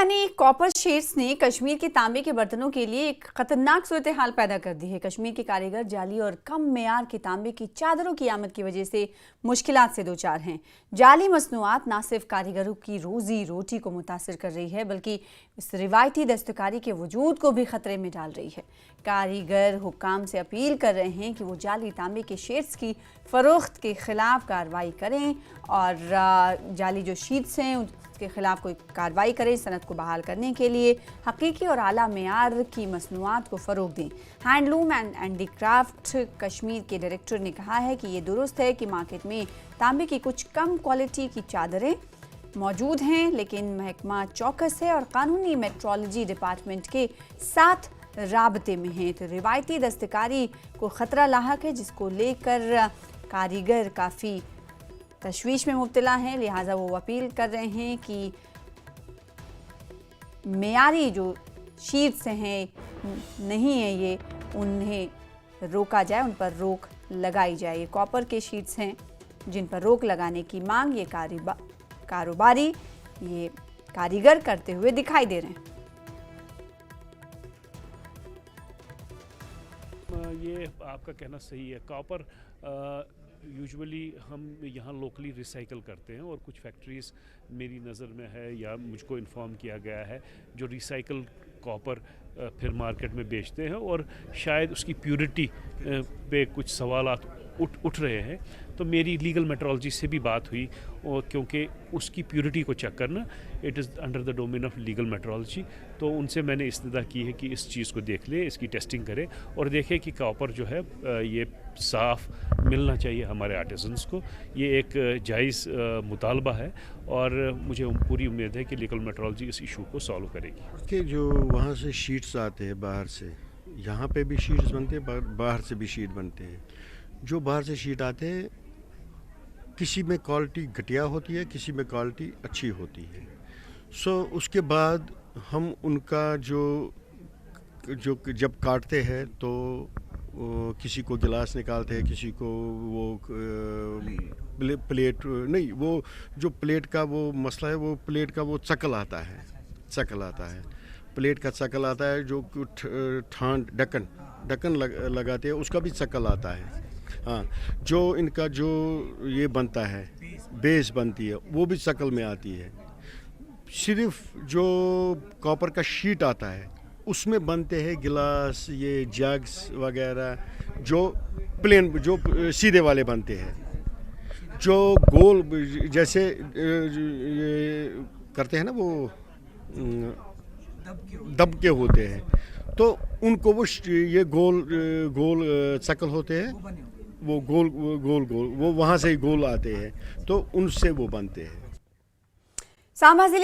यानी copper sheets ने कश्मीर के तांबे के बर्तनों के लिए एक खतरनाक सूरत हाल पैदा कर दी है। कश्मीर के कारीगर जाली और कम मेयार के तांबे की चादरों की आमद की वजह से मुश्किलात से दो चार हैं। जाली मसनूआत न सिर्फ कारीगरों की रोजी रोटी को मुतासर कर रही है बल्कि इस रिवायती दस्तकारी के वजूद को भी खतरे में डाल रही है। कारीगर हुक्काम से अपील कर रहे हैं कि वो जाली तांबे के शीट्स की फरोख्त के खिलाफ कार्रवाई करें और जाली जो शीट्स हैं उसके खिलाफ कोई कार्रवाई करें। सनत को बहाल करने के लिए हकीकी और आला मेयार की मसनूआत को फ़रोग़ दें। हैंडलूम एंड हैंडीक्राफ्ट कश्मीर के डायरेक्टर ने कहा है कि ये दुरुस्त है कि मार्केट में तांबे की कुछ कम क्वालिटी की चादरें मौजूद हैं, लेकिन महकमा चौकस है और कानूनी मेट्रोलॉजी डिपार्टमेंट के साथ राबते में हैं। तो रिवायती दस्तकारी को ख़तरा लाहक है, जिसको लेकर कारीगर काफ़ी तशवीश में मुब्तला हैं। लिहाजा वो अपील कर रहे हैं कि मेयारी जो शीट्स हैं नहीं है ये, उन्हें रोका जाए, उन पर रोक लगाई जाए। ये कॉपर के शीट्स हैं जिन पर रोक लगाने की मांग ये कारोबारी, ये कारीगर करते हुए दिखाई दे रहे हैं। ये आपका कहना सही है। कॉपर यूजुअली हम यहाँ लोकली रिसाइकल करते हैं और कुछ फैक्ट्रीज़ मेरी नज़र में है या मुझको इन्फॉर्म किया गया है जो रिसाइकल कॉपर फिर मार्केट में बेचते हैं और शायद उसकी प्योरिटी पे कुछ सवालात उठ रहे हैं। तो मेरी लीगल मेट्रोलॉजी से भी बात हुई और क्योंकि उसकी प्योरिटी को चेक करना it is under the domain of legal metrology, तो उनसे मैंने इस्तदा की है कि इस चीज़ को देख ले, इसकी टेस्टिंग करें और देखें कि कॉपर जो है ये साफ़ मिलना चाहिए हमारे आर्टिसंस को। ये एक जायज़ मुतालबा है और मुझे पूरी उम्मीद है कि लीगल मेट्रोलॉजी इस इशू को सॉल्व करेगी। कि जो वहाँ से शीट्स आते हैं बाहर से, यहाँ पे भी शीट्स बनते हैं, बाहर से भी शीट बनते हैं। जो बाहर से शीट आते हैं किसी में क्वालिटी घटिया होती है, किसी में क्वालिटी अच्छी होती है। उसके बाद हम उनका जो जब काटते हैं तो किसी को गिलास निकालते हैं, किसी को वो प्लेट नहीं, वो जो प्लेट का वो मसला है, वो प्लेट का वो चकल आता है, प्लेट का चकल आता है, जो ढक्कन लगाते हैं उसका भी चकल आता है। हाँ, जो इनका जो ये बनता है, बेस बनती है, वो भी चकल में आती है। सिर्फ जो कॉपर का शीट आता है उसमें बनते हैं गिलास, ये जग्स वगैरह जो प्लेन, जो सीधे वाले बनते हैं। जो गोल जैसे ये करते हैं ना, वो दब के होते हैं, तो उनको वो ये गोल चक्ल होते हैं, वो गोल वो वहाँ से ही गोल आते हैं, तो उनसे वो बनते हैं। सांबा जिले